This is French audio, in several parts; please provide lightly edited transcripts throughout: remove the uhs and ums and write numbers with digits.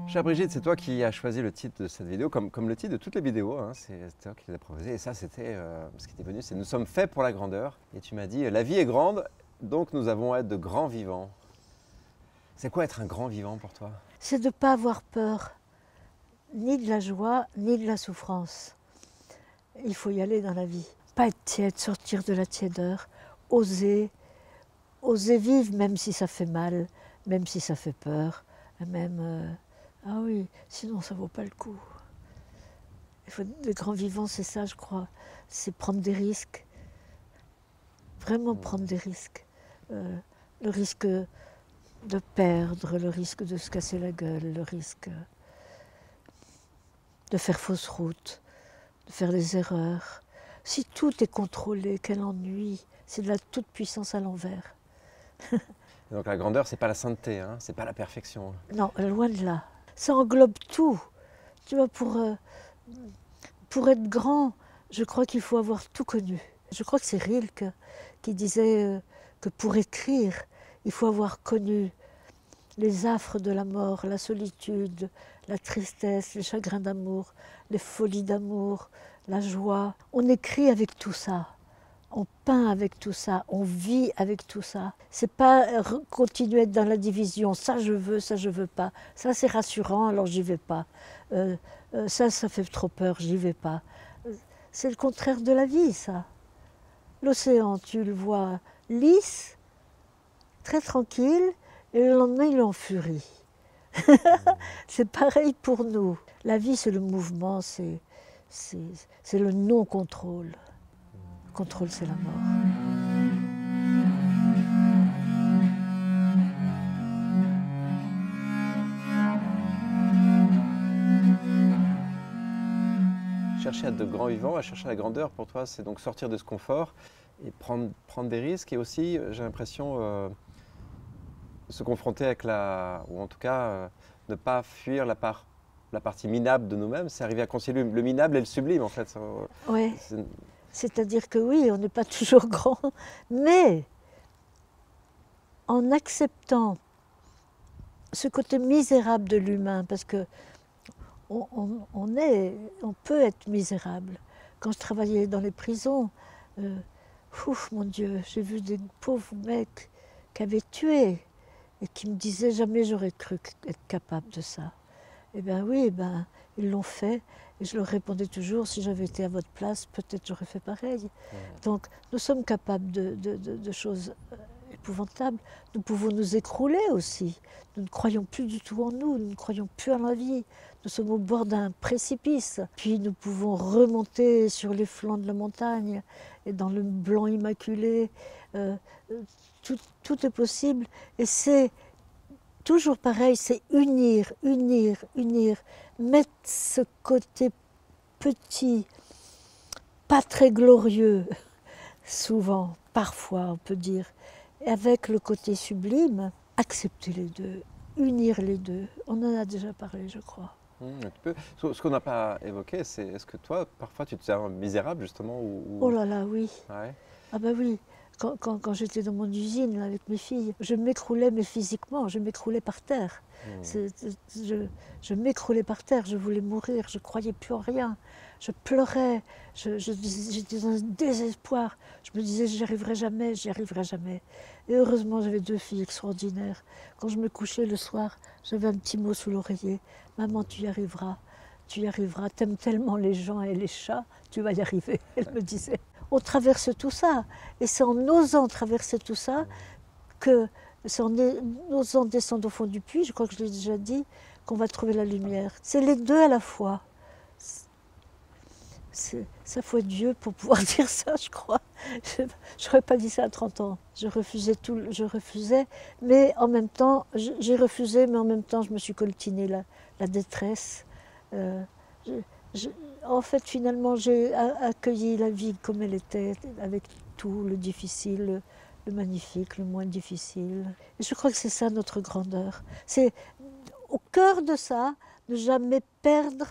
Chère Brigitte, c'est toi qui as choisi le titre de cette vidéo, comme le titre de toutes les vidéos, hein, c'est toi qui l'as proposé. Et ça, c'était ce qui était venu, c'est « Nous sommes faits pour la grandeur ». Et tu m'as dit « La vie est grande, donc nous avons à être de grands vivants ». C'est quoi être un grand vivant pour toi? C'est de ne pas avoir peur, ni de la joie, ni de la souffrance. Il faut y aller dans la vie. Pas être tiède, sortir de la tiédeur, oser, oser vivre même si ça fait mal, même si ça fait peur, même... ah oui, sinon ça ne vaut pas le coup. Il faut des grands vivants, c'est ça je crois, c'est prendre des risques, vraiment prendre des risques. Le risque de perdre, le risque de se casser la gueule, le risque de faire fausse route, de faire des erreurs. Si tout est contrôlé, quel ennui, c'est de la toute-puissance à l'envers. Donc la grandeur, c'est pas la sainteté, hein, c'est pas la perfection. Non, loin de là. Ça englobe tout. Tu vois, pour être grand, je crois qu'il faut avoir tout connu. Je crois que c'est Rilke qui disait que pour écrire, il faut avoir connu les affres de la mort, la solitude, la tristesse, les chagrins d'amour, les folies d'amour, la joie. On écrit avec tout ça, on peint avec tout ça, on vit avec tout ça. C'est pas continuer dans la division, ça je veux pas. Ça c'est rassurant, alors j'y vais pas. Ça fait trop peur, j'y vais pas. C'est le contraire de la vie, ça. L'océan, tu le vois lisse, très tranquille, et le lendemain il est en furie. C'est pareil pour nous. La vie, c'est le mouvement, c'est le non-contrôle. Le contrôle, c'est la mort. Chercher à être de grands vivants, à chercher la grandeur, pour toi, c'est donc sortir de ce confort et prendre des risques. Et aussi, j'ai l'impression, se confronter avec ou en tout cas, ne pas fuir la partie minable de nous-mêmes, c'est arriver à concilier le minable et le sublime, en fait. Oui, c'est-à-dire que oui, on n'est pas toujours grand, mais en acceptant ce côté misérable de l'humain, parce que on peut être misérable. Quand je travaillais dans les prisons, mon Dieu, j'ai vu des pauvres mecs qui avaient tué et qui me disaient jamais j'aurais cru être capable de ça. Eh bien oui, ils l'ont fait. Et je leur répondais toujours, si j'avais été à votre place, peut-être j'aurais fait pareil. Donc nous sommes capables de choses épouvantables. Nous pouvons nous écrouler aussi. Nous ne croyons plus du tout en nous, nous ne croyons plus en la vie. Nous sommes au bord d'un précipice. Puis nous pouvons remonter sur les flancs de la montagne et dans le blanc immaculé. Tout est possible. Et c'est toujours pareil, c'est unir, mettre ce côté petit, pas très glorieux, souvent, parfois on peut dire, et avec le côté sublime, accepter les deux, unir les deux. On en a déjà parlé, je crois. Un petit peu. Ce qu'on n'a pas évoqué, c'est est-ce que toi, parfois, tu te sens misérable, justement Oh là là, oui. Ouais. Ah ben oui, quand j'étais dans mon usine là, avec mes filles, je m'écroulais, mais physiquement, je m'écroulais par terre. Je m'écroulais par terre, je voulais mourir, je ne croyais plus en rien. Je pleurais, j'étais dans un désespoir. Je me disais, j'y arriverai jamais, j'y arriverai jamais. Et heureusement, j'avais deux filles extraordinaires. Quand je me couchais le soir, j'avais un petit mot sous l'oreiller. Maman, tu y arriveras, t'aimes tellement les gens et les chats, tu vas y arriver, elle me disait. On traverse tout ça. Et c'est en osant traverser tout ça c'est en osant descendre au fond du puits, je crois que je l'ai déjà dit, qu'on va trouver la lumière. C'est les deux à la fois. Ça faut être Dieu pour pouvoir dire ça, je crois. Je n'aurais pas dit ça à 30 ans. Je refusais, mais en même temps, j'ai refusé, mais en même temps, je me suis coltiné la détresse. En fait, finalement, j'ai accueilli la vie comme elle était, avec tout le difficile, le magnifique, le moins difficile. Et je crois que c'est ça notre grandeur. C'est au cœur de ça, ne jamais perdre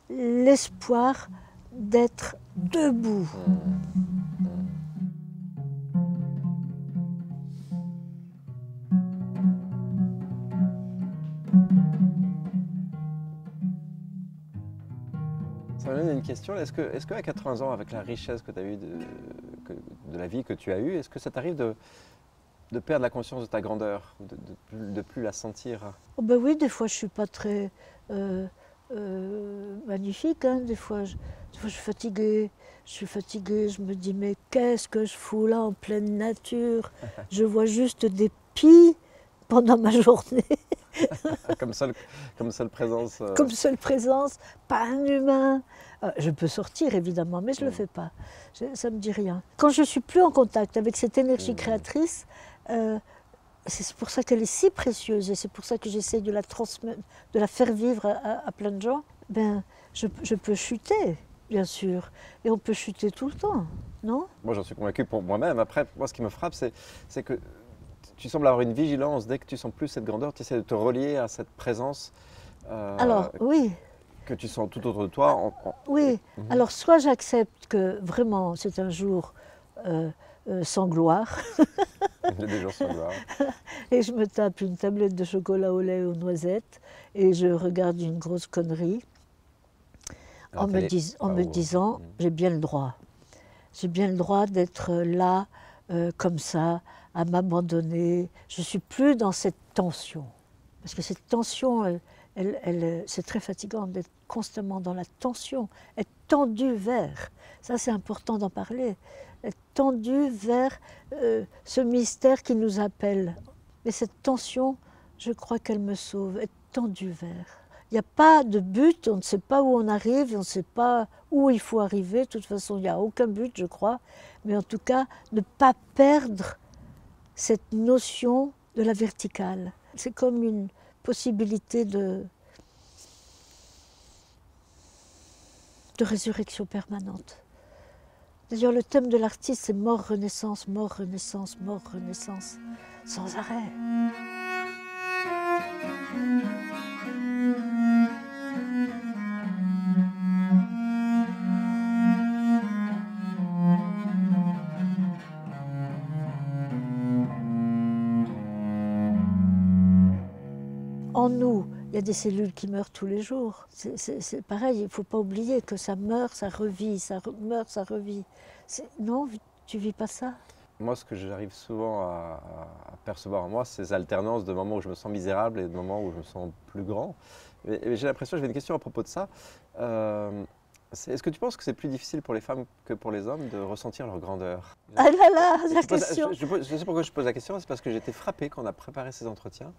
l'espoir d'être debout. Ça me donne une question. Est-ce qu'à 80 ans, avec la richesse que tu as eue de la vie que tu as eue, est-ce que ça t'arrive de perdre la conscience de ta grandeur, de plus la sentir? Oh ben oui, des fois je suis pas très magnifique, hein. Des fois je suis fatiguée, je me dis mais qu'est-ce que je fous là en pleine nature? Je vois juste des pies pendant ma journée, Comme seule présence. comme seule présence, pas un humain. Je peux sortir évidemment, mais je ne le fais pas. Ça ne me dit rien. Quand je suis plus en contact avec cette énergie créatrice, c'est pour ça qu'elle est si précieuse et c'est pour ça que j'essaie de la transmettre, de la faire vivre à plein de gens. Ben, je peux chuter, bien sûr, et on peut chuter tout le temps, non? Moi, j'en suis convaincu pour moi-même. Après, moi, ce qui me frappe, c'est que tu sembles avoir une vigilance. Dès que tu sens plus cette grandeur, tu essaies de te relier à cette présence Alors, oui. que tu sens tout autour de toi. Oui, alors soit j'accepte que vraiment c'est un jour sans gloire, Il y a des jours sans gloire. et je me tape une tablette de chocolat au lait aux noisettes, et je regarde une grosse connerie, en me disant, j'ai bien le droit. J'ai bien le droit d'être là, comme ça, à m'abandonner. Je ne suis plus dans cette tension. Parce que cette tension, c'est très fatigant d'être constamment dans la tension, être tendu vers. Ça, c'est important d'en parler. Être tendu vers ce mystère qui nous appelle. Mais cette tension, je crois qu'elle me sauve, être tendu vers. Il n'y a pas de but, on ne sait pas où on arrive, on ne sait pas où il faut arriver. De toute façon, il n'y a aucun but, je crois. Mais en tout cas, ne pas perdre cette notion de la verticale. C'est comme une possibilité de résurrection permanente. D'ailleurs, le thème de l'artiste, c'est mort, renaissance, mort, renaissance, mort, renaissance, sans arrêt. En nous, il y a des cellules qui meurent tous les jours. C'est pareil, il ne faut pas oublier que ça meurt, ça revit, ça meurt, ça revit. Non, tu ne vis pas ça? Moi, ce que j'arrive souvent à percevoir en moi, c'est ces alternances de moments où je me sens misérable et de moments où je me sens plus grand. Et j'ai l'impression, j'avais une question à propos de ça. Est-ce que tu penses que c'est plus difficile pour les femmes que pour les hommes de ressentir leur grandeur? Ah là là, la question! Je sais pourquoi je pose la question, c'est parce que j'étais frappé quand on a préparé ces entretiens,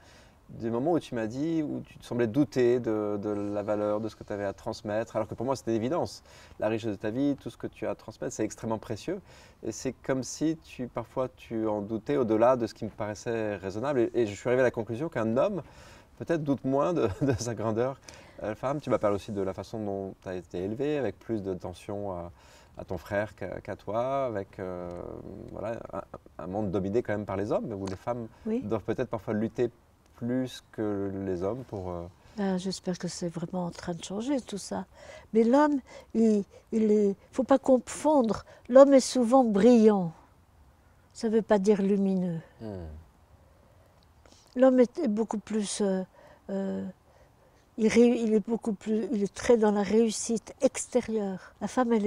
du moment où tu m'as dit, où tu te semblais douter de la valeur de ce que tu avais à transmettre, alors que pour moi c'était une évidence. La richesse de ta vie, tout ce que tu as à transmettre, c'est extrêmement précieux. Et c'est comme si parfois tu en doutais au-delà de ce qui me paraissait raisonnable. Et je suis arrivé à la conclusion qu'un homme peut-être doute moins de sa grandeur. Femme, tu m'appelles aussi de la façon dont tu as été élevé, avec plus d'attention à ton frère qu'à toi, avec voilà, un monde dominé quand même par les hommes, où les femmes doivent peut-être parfois lutter plus que les hommes pour... J'espère que c'est vraiment en train de changer tout ça. Mais l'homme, il faut pas confondre, l'homme est souvent brillant. Ça ne veut pas dire lumineux. L'homme est beaucoup plus... il est très dans la réussite extérieure. La femme, elle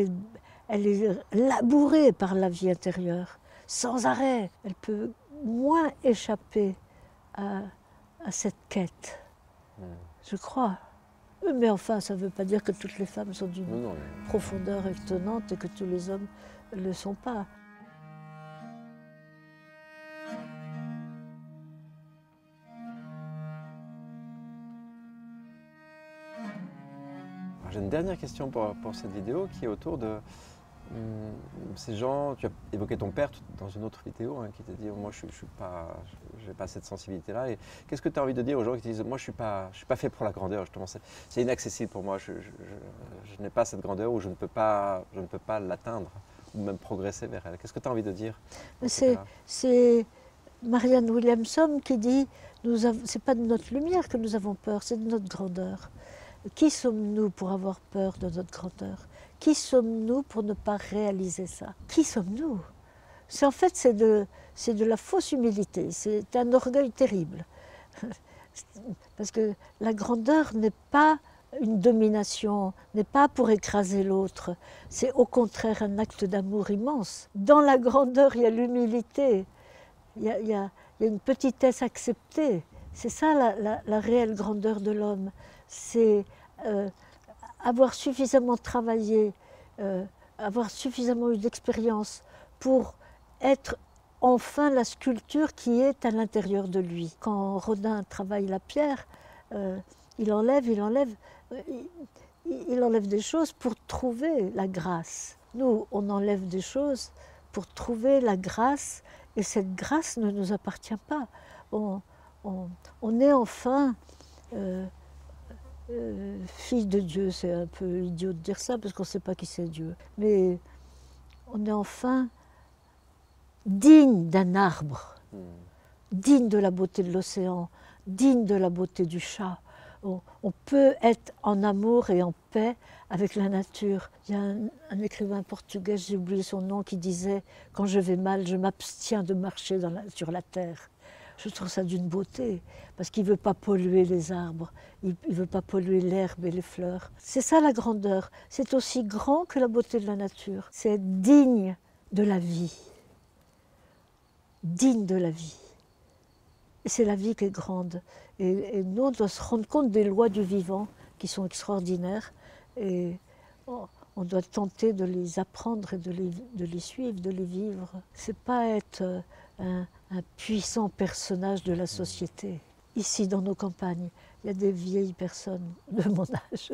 est labourée par la vie intérieure, sans arrêt. Elle peut moins échapper à cette quête, je crois. Mais enfin, ça ne veut pas dire que toutes les femmes sont d'une profondeur étonnante et que tous les hommes ne le sont pas. J'ai une dernière question pour cette vidéo qui est autour de ces gens. Tu as évoqué ton père dans une autre vidéo qui t'a dit moi je n'ai pas cette sensibilité-là. Et qu'est-ce que tu as envie de dire aux gens qui te disent moi je suis pas fait pour la grandeur, justement, c'est inaccessible pour moi, je n'ai pas cette grandeur ou je ne peux pas l'atteindre ou même progresser vers elle. Qu'est-ce que tu as envie de dire? C'est Marianne Williamson qui dit c'est pas de notre lumière que nous avons peur, c'est de notre grandeur. Qui sommes-nous pour avoir peur de notre grandeur? Qui sommes-nous pour ne pas réaliser ça? Qui sommes-nous? En fait, c'est de la fausse humilité, c'est un orgueil terrible. Parce que la grandeur n'est pas une domination, n'est pas pour écraser l'autre, c'est au contraire un acte d'amour immense. Dans la grandeur, il y a l'humilité, il y a une petitesse acceptée. C'est ça la réelle grandeur de l'homme. C'est avoir suffisamment travaillé, avoir suffisamment eu d'expérience pour être enfin la sculpture qui est à l'intérieur de lui. Quand Rodin travaille la pierre, il enlève des choses pour trouver la grâce. Nous, on enlève des choses pour trouver la grâce, et cette grâce ne nous appartient pas. On est enfin fille de Dieu, c'est un peu idiot de dire ça parce qu'on ne sait pas qui c'est Dieu. Mais on est enfin digne d'un arbre, digne de la beauté de l'océan, digne de la beauté du chat. On peut être en amour et en paix avec la nature. Il y a un écrivain portugais, j'ai oublié son nom, qui disait « Quand je vais mal, je m'abstiens de marcher sur la terre ». Je trouve ça d'une beauté, parce qu'il ne veut pas polluer les arbres, il ne veut pas polluer l'herbe et les fleurs. C'est ça la grandeur, c'est aussi grand que la beauté de la nature. C'est être digne de la vie, digne de la vie. Et c'est la vie qui est grande. Et nous, on doit se rendre compte des lois du vivant qui sont extraordinaires. Et on doit tenter de les apprendre et de les suivre, de les vivre. C'est pas être un puissant personnage de la société. Ici, dans nos campagnes, il y a des vieilles personnes de mon âge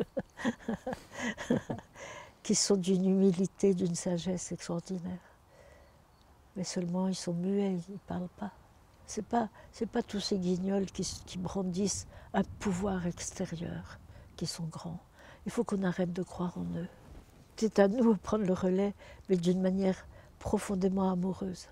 qui sont d'une humilité, d'une sagesse extraordinaire. Mais seulement, ils sont muets, ils ne parlent pas. C'est pas tous ces guignols qui brandissent un pouvoir extérieur, qui sont grands. Il faut qu'on arrête de croire en eux. C'est à nous de prendre le relais, mais d'une manière profondément amoureuse.